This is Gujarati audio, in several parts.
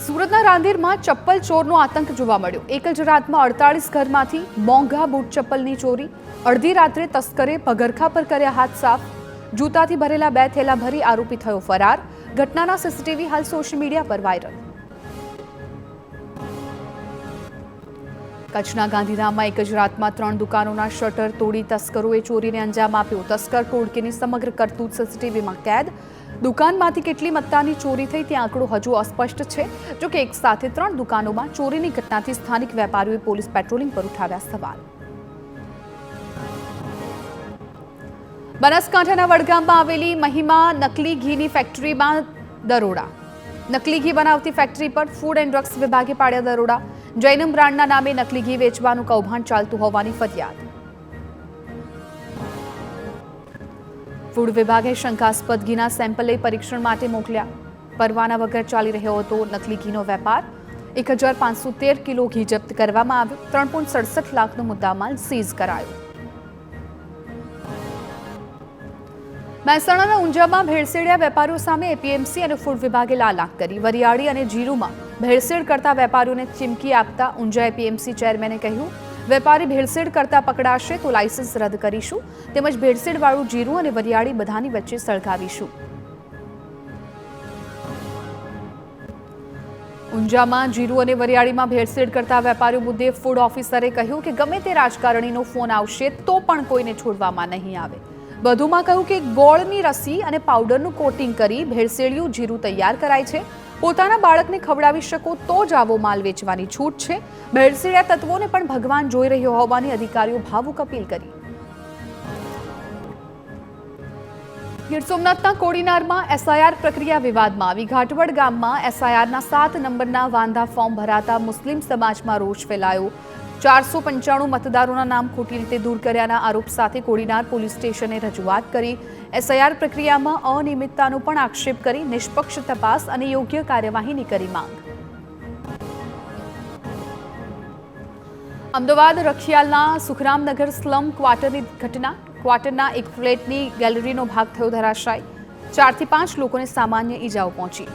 સુરતના રાંદેરમાં ચપ્પલ ચોરનો આતંક જોવા મળ્યો। એક જ રાતમાં 48 ઘરમાંથી મોંઘા બૂટ ચપ્પલની ચોરી। અડધી રાત્રે તસ્કરે પગરખા પર કર્યા હાથ સાફ। જૂતાથી ભરેલા 2 થેલા ભરી આરોપી થયો ફરાર। ઘટનાના સીસીટીવી હાલ સોશિયલ મીડિયા પર વાયરલ। કચ્છના ગાંધીધામમાં એક જ રાતમાં 3 દુકાનોના શટર તોડી તસ્કરોએ ચોરીને અંજામ આપ્યો। તસ્કર ટોળકીની સમગ્ર કરતૂત સીસીટીવીમાં કેદ। દુકાનમાંથી કેટલી મત્તાની ચોરી થઈ તે આંકડો હજુ અસ્પષ્ટ છે। જો કે એક સાથે 3 દુકાનોમાં ચોરીની ઘટનાથી સ્થાનિક વેપારીઓએ પોલીસ પેટ્રોલિંગ પર ઉઠાવ્યા સવાલ। બનાસકાંઠાના વડગામમાં આવેલી મહિમા નકલી ઘીની ફેક્ટરીમાં દરોડા। નકલી ઘી બનાવતી ફેક્ટરી પર ફૂડ એન્ડ ડ્રગ્સ વિભાગે પાડ્યા દરોડા। જૈનમ બ્રાન્ડના નામે નકલી ઘી વેચવાનું કૌભાંડ ચાલતું હોવાની ફરિયાદ। ફૂડ વિભાગે શંકાસ્પદ ઘીના સેમ્પલ લઈ પરીક્ષણ માટે મોકલ્યા। પરવાના વગર ચાલી રહ્યો હતો નકલી ઘીનો વેપાર। 1513 કિલો ઘી જપ્ત કરવામાં આવ્યો। 3.67 લાખનો મુદ્દામાલ સીઝ કરાયો। મહેસાણાના ઊંઝામાં ભેળસેળિયા વેપારીઓ સામે એપીએમસી અને ફૂડ વિભાગે લાલાંક કરી। વરિયાળી અને જીરુમાં ભેળસેળ કરતા વેપારીઓને ચીમકી આપતા ઊંઝા એપીએમસી ચેરમેને કહ્યું, વેપારી ભેળસેળ કરતા પકડાશે તો લાયસન્સ રદ કરીશું, તેમજ ભેળસેળવાળું જીરું અને વરિયાળી બધાની વચ્ચે સળગાવીશું। ઊંઝામાં જીરું અને વરિયાળીમાં ભેળસેળ કરતા વેપારીઓ મુદ્દે ફૂડ ઓફિસરે કહ્યું કે ગમે તે રાજકારણીનો ફોન આવશે તો પણ કોઈને છોડવામાં નહીં આવે। વધુમાં કહ્યું કે ગોળની રસી અને પાવડરનું કોટિંગ કરી ભેળસેળિયું જીરું તૈયાર કરાય છે। પોતાના બાળકને ખવડાવી શકો તો જ આવો માલ વેચવાની છૂટ છે। ભેળસેળિયા તત્વોને પણ ભગવાન જોઈ રહ્યો હોવાની અધિકારીઓ ભાવુક અપીલ કરી। ગીર સોમનાથના કોડીનારમાં એસઆઈઆર પ્રક્રિયા વિવાદમાં આવી। ઘાટવડ ગામમાં એસઆઈઆરના 7 નંબરના વાંધા ફોર્મ ભરાતા મુસ્લિમ સમાજમાં રોષ ફેલાયો। 495 મતદારોના નામ ખોટી રીતે દૂર કર્યાના આરોપ સાથે કોડીનાર પોલીસ સ્ટેશને રજૂઆત કરી। એસઆઈઆર પ્રક્રિયામાં અનિયમિતતાનો પણ આક્ષેપ કરી નિષ્પક્ષ તપાસ અને યોગ્ય કાર્યવાહીની કરી માંગ। અમદાવાદ રખિયાલના સુખરામનગર સ્લમ ક્વાર્ટરની ઘટના। ક્વાર્ટરના એક ફ્લેટની ગેલેરીનો ભાગ થયો ધરાશાયી। 4 થી 5 લોકોને સામાન્ય ઈજાઓ પહોંચી।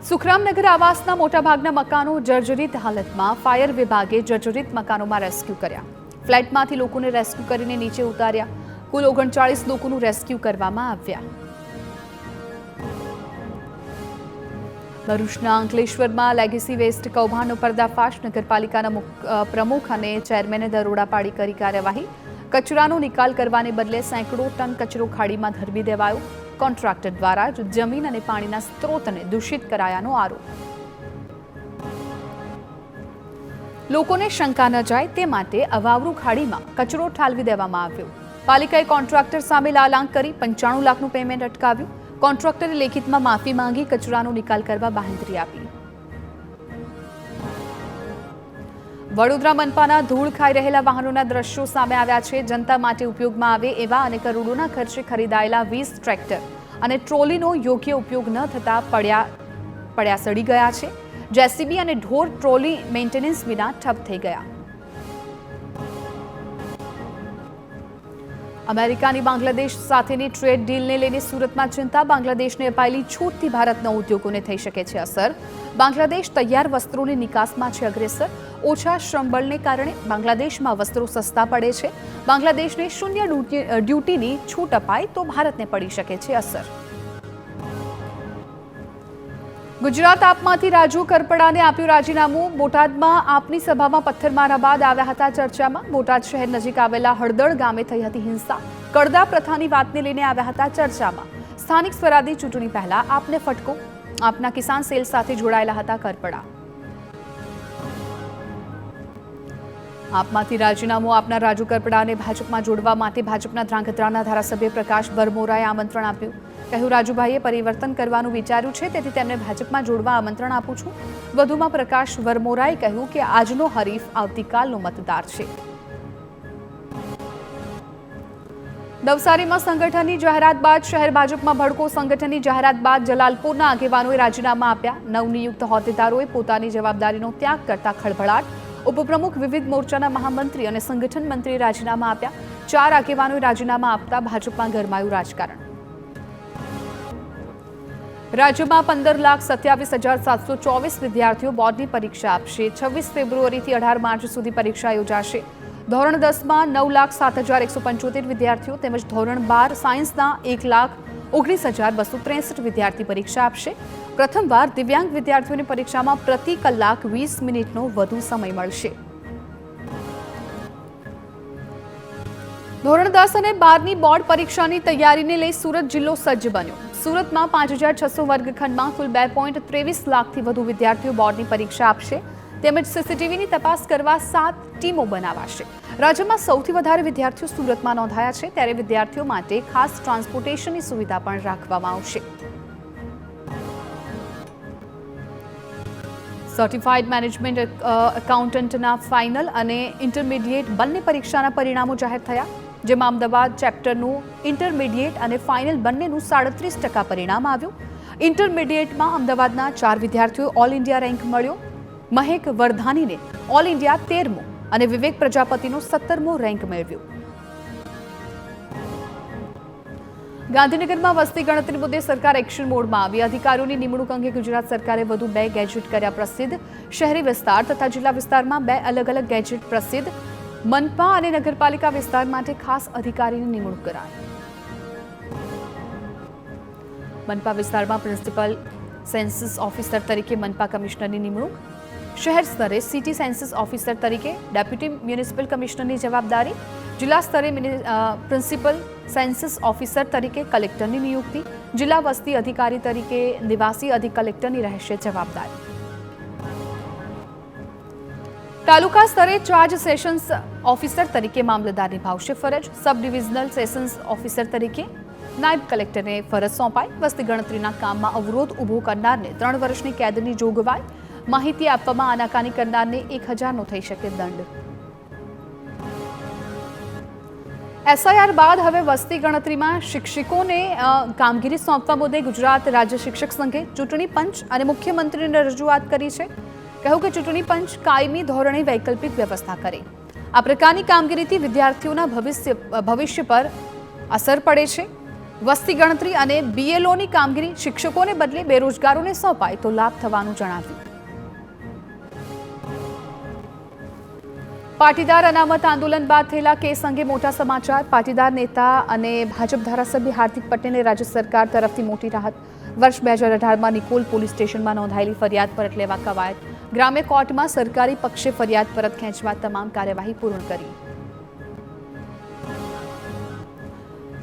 સુખરામનગર આવાસના મોટાભાગના મકાનો જર્જરિત હાલતમાં। ફાયર વિભાગે જર્જરિત મકાનોમાં રેસ્ક્યુ કર્યા। ફ્લેટમાંથી લોકોને રેસ્ક્યુ કરીને નીચે ઉતાર્યા। કુલ 39 લોકોનું રેસ્ક્યુ કરવામાં આવ્યા। ભરૂચના અંકલેશ્વરમાં લેગેસી વેસ્ટ કૌભાંડનો પર્દાફાશ। નગરપાલિકાના પ્રમુખ અને ચેરમેને દરોડા પાડી કરી કાર્યવાહી। કચરાનો નિકાલ કરવાને બદલે સેંકડો ટન કચરો ખાડીમાં ધરબી દેવાયો। કોન્ટ્રાક્ટર દ્વારા જમીન અને પાણીના સ્ત્રોતને દૂષિત કરાયાનો આરોપ। લોકોને શંકા ન જાય તે માટે અવાવરૂ ખાડીમાં કચરો ઠાલવી દેવામાં આવ્યો। પાલિકાએ કોન્ટ્રાક્ટર સામે લાલાંક કરી 95 લાખનું પેમેન્ટ અટકાવ્યું। કોન્ટ્રાક્ટરે લેખિતમાં માફી માંગી કચરાનો નિકાલ કરવા બાંહેધરી આપી। વડોદરા મનપાના ધૂળ ખાઈ રહેલા વાહનોના દ્રશ્યો સામે આવ્યા છે। જનતા માટે ઉપયોગમાં આવે એવા અને કરોડોના ખર્ચે ખરીદાયેલા 20 ટ્રેક્ટર અને ટ્રોલીનો યોગ્ય ઉપયોગ ન થતા પડ્યા સડી ગયા છે। જેસીબી અને ઢોર ટ્રોલી મેન્ટેનન્સ વિના ઠપ થઈ ગયા। અમેરિકાની બાંગ્લાદેશ સાથેની ટ્રેડ ડીલને લઈને સુરતમાં ચિંતા। બાંગ્લાદેશને અપાયેલી છૂટથી ભારતના ઉદ્યોગોને થઈ શકે છે અસર। બાંગ્લાદેશ તૈયાર વસ્ત્રોની નિકાસમાં છે અગ્રેસર। ઓછા શ્રમબળને કારણે બાંગ્લાદેશમાં વસ્ત્રો સસ્તા પડે છે। બાંગ્લાદેશને શૂન્ય ડ્યુટીની છૂટ અપાય તો ભારતને પડી શકે છે અસર। ગુજરાત આપમાંથી રાજુ કરપડાને આપ્યું રાજીનામું। બોટાદમાં આપની સભામાં પથ્થરમારા બાદ આવ્યા હતા ચર્ચામાં। બોટાદ શહેર નજીક આવેલા હળદળ ગામે થઈ હતી હિંસા। કડદા પ્રથાની વાતને લઈને આવ્યા હતા ચર્ચામાં। સ્થાનિક સ્વરાજની ચૂંટણી પહેલા આપને ફટકો। આપના કિસાન સેલ સાથે જોડાયેલા હતા કરપડા। આપમાંથી રાજીનામું આપનાર રાજુ કરપડાને ભાજપમાં જોડવા માટે ભાજપના ધ્રાંગધ્રાના ધારાસભ્ય પ્રકાશ ભરમોરાએ આમંત્રણ આપ્યું। કહ્યું, રાજુભાઈએ પરિવર્તન કરવાનું વિચાર્યું છે, તેથી તેમને ભાજપમાં જોડવા આમંત્રણ આપું છું। વધુમાં પ્રકાશ ભરમોરાએ કહ્યું કે આજનો હરીફ આવતીકાલનો મતદાર છે। નવસારીમાં સંગઠનની જાહેરાત બાદ શહેર ભાજપમાં ભડકો। સંગઠનની જાહેરાત બાદ જલાલપુરના આગેવાનોએ રાજીનામા આપ્યા। નવનિયુક્ત હોદ્દેદારોએ પોતાની જવાબદારીનો ત્યાગ કરતા ખળભળાટ। ઉપપ્રમુખ, વિવિધ મોરચાના મહામંત્રી અને સંગઠન મંત્રીએ રાજીનામા આપ્યા। 4 આગેવાનોએ રાજીનામા આપતા ભાજપમાં ગરમાયું રાજકારણ। રાજ્યમાં 15,27,724 વિદ્યાર્થીઓ બોર્ડની પરીક્ષા આપશે. 26 ફેબ્રુઆરીથી 18 માર્ચ સુધી પરીક્ષા યોજાશે. ધોરણ 10માં 9,07,175 વિદ્યાર્થીઓ તેમજ ધોરણ 12 સાયન્સના 1,19,263 વિદ્યાર્થી પરીક્ષા આપશે. પ્રથમવાર દિવ્યાંગ વિદ્યાર્થીઓની પરીક્ષામાં પ્રતિ કલાક 20 મિનિટનો વધુ સમય મળશે. ધોરણ 10 અને 12ની બોર્ડ પરીક્ષાની તૈયારીને લઈ સુરત જિલ્લો સજ્જ બન્યો. સુરતમાં 5,600 વર્ગખંડમાં કુલ 2.23 લાખથી વધુ વિદ્યાર્થીઓ બોર્ડની પરીક્ષા આપશે. તેમજ સીસીટીવીની તપાસ કરવા 7 ટીમો બનાવાશે. રાજ્યમાં સૌથી વધારે વિદ્યાર્થીઓ સુરતમાં નોંધાયા છે, ત્યારે વિદ્યાર્થીઓ માટે ખાસ ટ્રાન્સપોર્ટેશનની સુવિધા પણ રાખવામાં આવશે. સર્ટિફાઈડ મેનેજમેન્ટ એકાઉન્ટન્ટના ફાઇનલ અને ઇન્ટરમીડિયેટ બંને પરીક્ષાના પરિણામો જાહેર થયા, જેમાં અમદાવાદ ચેપ્ટરનું ઇન્ટરમીડિયેટ અને ફાઇનલ બંનેનું 37% પરિણામ આવ્યું. ઇન્ટરમીડિયેટમાં અમદાવાદના 4 વિદ્યાર્થીઓ ઓલ ઇન્ડિયા રેન્ક મળ્યો. મહેક વર્ધાનીને ઓલ ઇન્ડિયા 13મો અને વિવેક પ્રજાપતિનો 17મો રેન્ક મેળવ્યો. ગાંધીનગરમાં વસ્તી ગણતરી મુદ્દે સરકાર એક્શન મોડમાં આવી. અધિકારીઓની નિમણૂક અંગે ગુજરાત સરકારે વધુ 2 ગેજેટ કર્યા પ્રસિદ્ધ. શહેરી વિસ્તાર તથા જિલ્લા વિસ્તારમાં 2 અલગ અલગ ગેજેટ પ્રસિદ્ધ. મનપા અને નગરપાલિકા વિસ્તાર માટે ખાસ અધિકારીની નિમણૂક કરાઈ. મનપા વિસ્તારમાં પ્રિન્સિપલ સેન્સસ ઓફિસર તરીકે મનપા કમિશનરની નિમણૂક. શહેર સ્તરે સિટી સેન્સસ ઓફિસર તરીકે ડેપ્યુટી મ્યુનિસિપલ કમિશનરની જવાબદારી. જિલ્લા સ્તરે પ્રિન્સિપલ સેન્સસ ઓફિસર તરીકે કલેક્ટરની નિયુક્તિ. જિલ્લા વસ્તી અધિકારી તરીકે નિવાસી અધિક કલેક્ટરની રહેશે જવાબદારી. તાલુકા સ્તરે ચાર્જ સેશન્સ ઓફિસર તરીકે મામલતદાર નિભાવશે ફરજ. સબ ડિવિઝનલ સેશન્સ ઓફિસર તરીકે નાયબ કલેક્ટરને ફરજ સોંપાઈ. વસ્તી ગણતરીના કામમાં અવરોધ ઊભો કરનારને 3 વર્ષની કેદની જોગવાઈ. માહિતી આપવામાં આનાકાની કરનારને 1,000નો થઈ શકે દંડ. એસઆઈઆર બાદ હવે વસ્તી ગણતરીમાં શિક્ષકોને કામગીરી સોંપવા મુદ્દે ગુજરાત રાજ્ય શિક્ષક સંઘે ચૂંટણી પંચ અને મુખ્યમંત્રીને રજૂઆત કરી છે. કહ્યું કે ચૂંટણી પંચ કાયમી ધોરણે વૈકલ્પિક વ્યવસ્થા કરે. આ પ્રકારની કામગીરીથી વિદ્યાર્થીઓના ભવિષ્ય પર અસર પડે છે. વસ્તી ગણતરી અને બીએલઓની કામગીરી શિક્ષકોને બદલે બેરોજગારોને સોંપાય તો લાભ થવાનું જણાવ્યું. પાટીદાર અનામત આંદોલન બાદ થયેલા કેસ અંગે મોટા સમાચાર. પાટીદાર નેતા અને ભાજપ ધારાસભ્ય હાર્દિક પટેલને રાજ્ય સરકાર તરફથી મોટી રાહત. વર્ષ 2018માં નિકોલ પોલીસ સ્ટેશનમાં નોંધાયેલી ફરિયાદ પરત લેવા કવાયત. ગ્રામ્ય કોર્ટમાં સરકારી પક્ષે ફરિયાદ પરત ખેંચવા તમામ કાર્યવાહી પૂર્ણ કરી.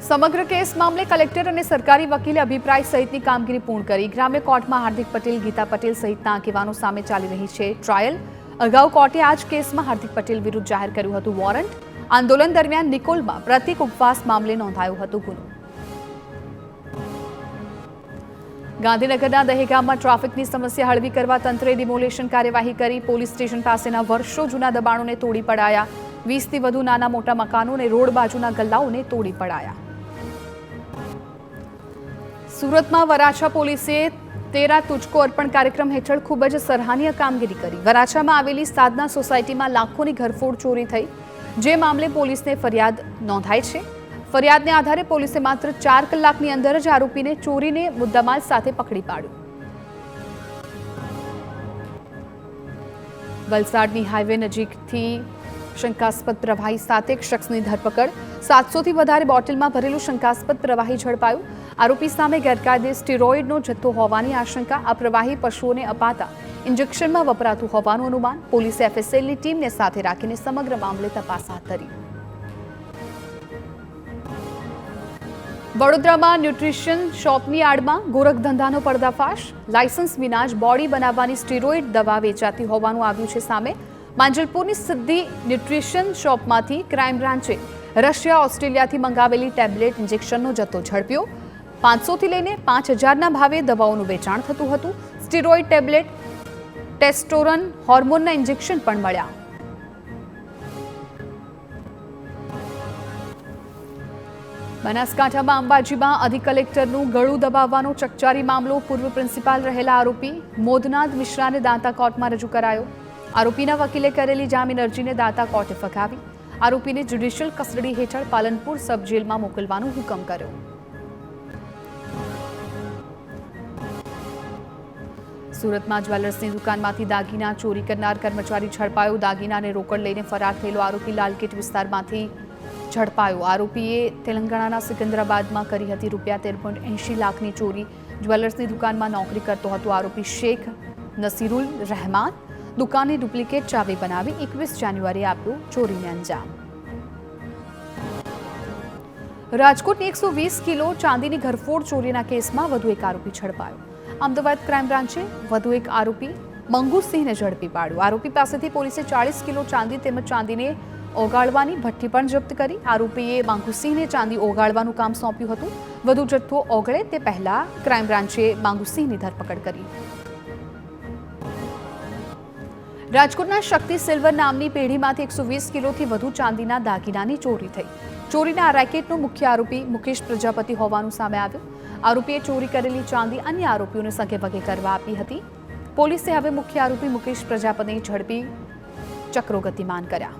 સમગ્ર કેસ મામલે કલેક્ટર અને સરકારી વકીલે અભિપ્રાય સહિતની કામગીરી પૂર્ણ કરી. ગ્રામ્ય કોર્ટમાં હાર્દિક પટેલ, ગીતા પટેલ સહિતના આગેવાનો સામે ચાલી રહી છે ટ્રાયલ. અગાઉ કોર્ટે આ જ કેસમાં હાર્દિક પટેલ વિરુદ્ધ જાહેર કર્યું હતું વોરંટ. આંદોલન દરમિયાન નિકોલમાં પ્રતિક ઉપવાસ મામલે નોંધાયો હતો ગુનો. ગાંધીનગરના દહેગામમાં ટ્રાફિકની સમસ્યા હળવી કરવા તંત્રે ડિમોલેશન કાર્યવાહી કરી. પોલીસ સ્ટેશન પાસેના વર્ષો જૂના દબાણોને તોડી પડાયા. 20થી વધુ નાના મોટા મકાનો અને રોડ બાજુના ગલ્લાઓને તોડી પડાયા. સુરતમાં વરાછા પોલીસે 13 તુજકો અર્પણ કાર્યક્રમ હેઠળ ખૂબ જ સરાહનીય કામગીરી કરી. વરાછામાં આવેલી સાધના સોસાયટીમાં લાખોની ઘરફોડ ચોરી થઈ, જે મામલે પોલીસને ફરિયાદ નોંધાઈ છે. ફરિયાદને આધારે પોલીસે માત્ર 4 કલાકની અંદર જ આરોપીને ચોરીને મુદ્દામાલ સાથે પકડી પાડ્યો. વલસાડની હાઈવે નજીકથી શંકાસ્પદ પ્રવાહી સાથે એક શખ્સની ધરપકડ. 700થી વધારે બોટલમાં ભરેલું શંકાસ્પદ પ્રવાહી ઝડપાયું. આરોપી સામે ગેરકાયદે સ્ટીરોઇડનો જથ્થો હોવાની આશંકા. આ પ્રવાહી પશુઓને અપાતા ઇન્જેક્શનમાં વપરાતું હોવાનું અનુમાન. પોલીસે એફએસએલની ટીમને સાથે રાખીને સમગ્ર મામલે તપાસ હાથ ધરી. વડોદરામાં ન્યુટ્રિશન શોપની આડમાં ગોરખધંધાનો પર્દાફાશ. લાયસન્સ વિના જ બોડી બનાવવાની સ્ટીરોઇડ દવા વેચાતી હોવાનું આવ્યું છે સામે. માંજલપુરની સિદ્ધિ ન્યુટ્રિશન શોપમાંથી ક્રાઇમ બ્રાન્ચે રશિયા, ઓસ્ટ્રેલિયાથી મંગાવેલી ટેબ્લેટ ઇન્જેક્શનનો જથ્થો ઝડપ્યો. 500થી લઈને 5,000ના ભાવે દવાઓનું વેચાણ થતું હતું. સ્ટીરોઇડ ટેબ્લેટ, ટેસ્ટોરન હોર્મોનના ઇન્જેક્શન પણ મળ્યા. બનાસકાંઠામાં અંબાજીમાં અધિક કલેક્ટરનું ગળું દબાવવાનો ચકચારી મામલો. પૂર્વ પ્રિન્સિપાલ રહેલા આરોપી મોદનાથ મિશ્રાને દાંતા કોર્ટમાં રજૂ કરાયો. આરોપીના વકીલે કરેલી જામીન અરજીને દાંતા કોર્ટે ફગાવી. આરોપીને જ્યુડિશિયલ કસ્ટડી હેઠળ પાલનપુર સબ જેલમાં મોકલવાનો હુકમ કર્યો. સુરતમાં જ્વેલર્સની દુકાનમાંથી દાગીના ચોરી કરનાર કર્મચારી ઝડપાયો. દાગીનાને રોકડ લઈને ફરાર થયેલો આરોપી લાલગેટ વિસ્તારમાંથી ઝડપાયો. આરોપીએ તેલંગાણાના સિકંદરાબાદમાં કરી હતી ₹13.80 લાખની ચોરી. જ્વેલર્સની દુકાનમાં નોકરી કરતો હતો આરોપી શેખ નસીરુલ રહેમાન. દુકાનની ડુપ્લિકેટ ચાવી બનાવી 21 જાન્યુઆરીએ આપ્યો ચોરીને અંજામ. રાજકોટની 120 કિલો ચાંદીની ઘરફોડ ચોરીના કેસમાં વધુ એક આરોપી ઝડપાયો. અમદાવાદ ક્રાઇમ બ્રાન્ચે વધુ એક આરોપી મંગુસિંહને ઝડપી પાડ્યો. આરોપી પાસેથી પોલીસે 40 કિલો ચાંદી તેમજ ચાંદીને ઓગાળવાની ભઠ્ઠી પણ જપ્ત કરી. આરોપીએ મંગુસિંહને ચાંદી ઓગાળવાનું કામ સોંપ્યું હતું. વધુ જથ્થો ઓગળે તે પહેલા ક્રાઇમ બ્રાન્ચે મંગુસિંહની ધરપકડ કરી. રાજકોટના શક્તિ સિલ્વર નામની પેઢીમાંથી 120 કિલોથી વધુ ચાંદીના દાગીનાની ચોરી થઈ. ચોરીના આ રેકેટનો મુખ્ય આરોપી મુકેશ પ્રજાપતિ હોવાનું સામે આવ્યું. આરોપીએ ચોરી કરેલી ચાંદી અન્ય આરોપીઓને સગે વગે કરવા આપી હતી. પોલીસે હવે મુખ્ય આરોપી મુકેશ પ્રજાપતિને ઝડપી ચક્રો ગતિમાન કર્યા.